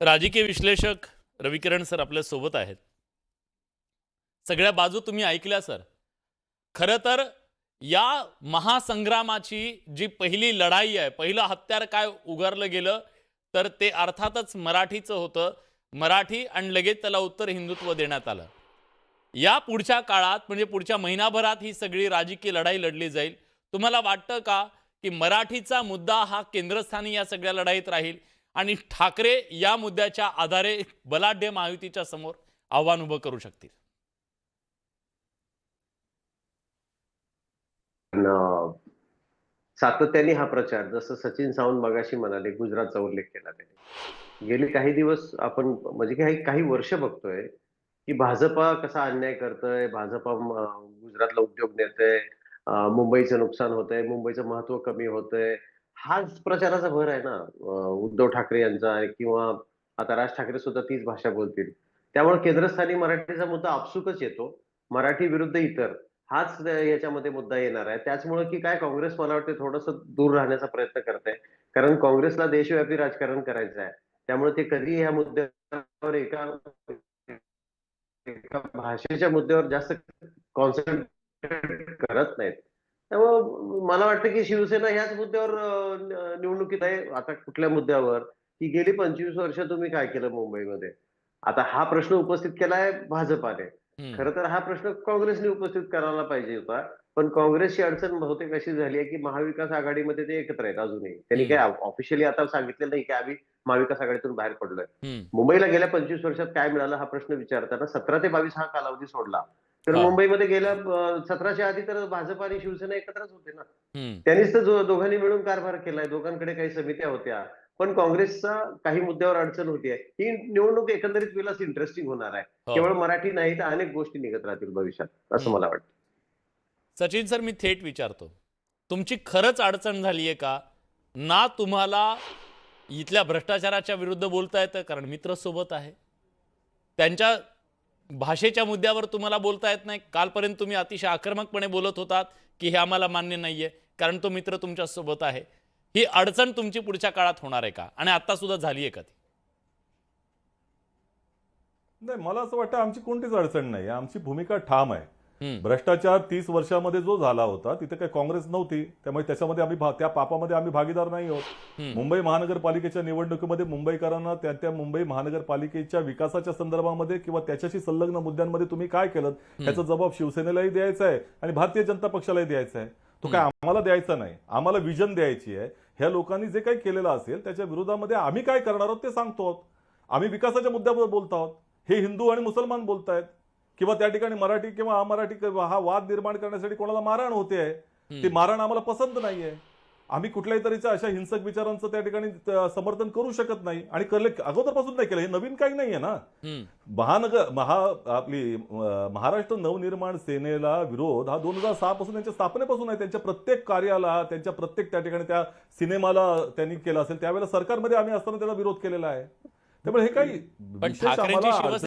राजकीय विश्लेषक रविकिरण सर आपल्या सोबत आहेत. सगळ्या बाजू तुम्ही ऐकल्या सर. खरं तर या महासंग्रामाची जी पहिली लढाई आहे, पहिलं हत्यार काय उगारलं गेलं, तर ते अर्थातच मराठीचं होतं. मराठी आणि लगेच त्याला उत्तर हिंदुत्व देण्यात आलं. या पुढच्या काळात म्हणजे पुढच्या महिनाभरात ही सगळी राजकीय लढाई लढली जाईल. तुम्हाला वाटतं का, की मराठीचा मुद्दा हा केंद्रस्थानी या सगळ्या लढाईत राहील आणि ठाकरे या मुद्द्याच्या आधारे बलाढ्य महायुतीच्या समोर आव्हान उभं करू शकतील? पण सातत्याने हा प्रचार जसं सचिन सावंत मगाशी म्हणाले, गुजरातचा उल्लेख केला त्यांनी. गेली काही दिवस आपण म्हणजे काही काही वर्ष बघतोय, की भाजपा कसा अन्याय करतोय, भाजपा गुजरातला उद्योग नेतंय, मुंबईचं नुकसान होतंय, मुंबईचं महत्त्व कमी होतंय. हाच प्रचाराचा भर आहे ना उद्धव ठाकरे यांचा आहे किंवा आता राज ठाकरे सुद्धा तीच भाषा बोलतील. त्यामुळे केंद्रस्थानी मराठीचा मुद्दा आपसुकच येतो. मराठी विरुद्ध इतर हाच याच्यामध्ये मुद्दा येणार आहे. त्याचमुळे की काय काँग्रेस मला वाटतं थोडंसं दूर राहण्याचा प्रयत्न करत आहे. कारण काँग्रेसला देशव्यापी राजकारण करायचं आहे. त्यामुळे ते कधी ह्या मुद्द्यावर एका एका भाषेच्या मुद्द्यावर जास्त कॉन्सन्ट्रेट करत नाहीत. त्यामुळं मला वाटतं की शिवसेना ह्याच मुद्द्यावर निवडणुकीत आहे. आता कुठल्या मुद्द्यावर? की गेली 25 वर्ष तुम्ही काय केलं मुंबईमध्ये? आता हा प्रश्न उपस्थित केलाय भाजपाने. हं, खरं तर हा प्रश्न काँग्रेसने उपस्थित करायला पाहिजे होता. पण काँग्रेसची अडचण बहुतेक अशी झाली आहे, की महाविकास आघाडीमध्ये ते एकत्र आहेत अजूनही. त्यांनी हं, काही ऑफिशियली आता सांगितलेलं नाही, की आम्ही महाविकास आघाडीतून बाहेर पडलोय. हं. मुंबईला गेल्या 25 वर्षात काय मिळालं हा प्रश्न विचारताना 17 ते 22 हा कालावधी सोडला. तर हां. मुंबईमध्ये गेल्या 17च्या आधी तर भाजप आणि शिवसेना एकत्रच होते ना. हं, त्यांनीच तर दोघांनी मिळून कारभार केलाय. दोघांकडे काही समित्या होत्या. पण काँग्रेसचा काही मुद्द्यावर अडचण होतीये. ही निवडणूक एकंदरीत विलास इंटरेस्टिंग होणार आहे. हो. केवळ मराठी नाही तर अनेक गोष्टी निघत राहतील भविष्यात, असं हं. मला वाटतं. सचिन सर मी थेट विचारतो. तुमची खरंच अडचण झाली आहे का? ना तुम्हाला इथल्या भ्रष्टाचाराच्या विरुद्ध बोलता येतं कारण मित्र सोबत आहे. त्यांच्या भाषेच्या मुद्द्यावर तुम्हाला बोलता येत नाही. कालपर्यंत तुम्ही अतिशय आक्रमकपणे बोलत होतात, की हे आम्हाला मान्य नाहीये, कारण तो मित्र तुमच्या सोबत आहे. ही अडचण तुमची पुढच्या काळात होणार आहे का? आणि आता सुद्धा झाली आहे का ती? नाही, मला असं वाटतं आमची कोणतीच अडचण नाही. आमची भूमिका ठाम आहे. हं, भ्रष्टाचार 30 वर्षामध्ये जो झाला होता तिथे काही काँग्रेस नव्हती, त्यामुळे त्याच्यामध्ये त्या पापामध्ये आम्ही भागीदार नाही आहोत. हं, मुंबई महानगरपालिकेच्या निवडणुकीमध्ये मुंबईकरांना त्या मुंबई महानगरपालिकेच्या विकासाच्या संदर्भामध्ये किंवा त्याच्याशी संलग्न मुद्द्यांमध्ये तुम्ही काय केलं ह्याचा जबाब शिवसेनेलाही द्यायचा आहे आणि भारतीय जनता पक्षालाही द्यायचा आहे. तो काय आम्हाला द्यायचा नाही. आम्हाला विजन द्यायची आहे. ह्या लोकांनी जे काही केलेलं असेल त्याच्या विरोधामध्ये आम्ही काय करणार आहोत ते सांगतो आहोत. आम्ही विकासाच्या मुद्द्यावर बोलत आहोत. हे हिंदू आणि मुसलमान बोलतायत किंवा त्या ठिकाणी मराठी किंवा अमराठी हा वाद निर्माण करण्यासाठी कोणाला मारहाण होते आहे. ती मारहाण आम्हाला पसंत नाहीये. आम्ही कुठल्याही तऱ्हेच्या अशा हिंसक विचारांचं त्या ठिकाणी समर्थन करू शकत नाही आणि अगोदरपासून नाही केलं. हे नवीन काही नाहीये ना. हं. महाराष्ट्र नवनिर्माण सेनेला विरोध हा 2006 पासून त्यांच्या स्थापनेपासून आहे. त्यांच्या प्रत्येक कार्याला, त्यांच्या प्रत्येक त्या ठिकाणी त्या सिनेमाला त्यांनी केलं असेल त्यावेळेला सरकारमध्ये आम्ही असताना त्याला विरोध केलेला आहे. त्यामुळे हे काही पण विशेष ठाकरेंची आम्हाला शिवसेना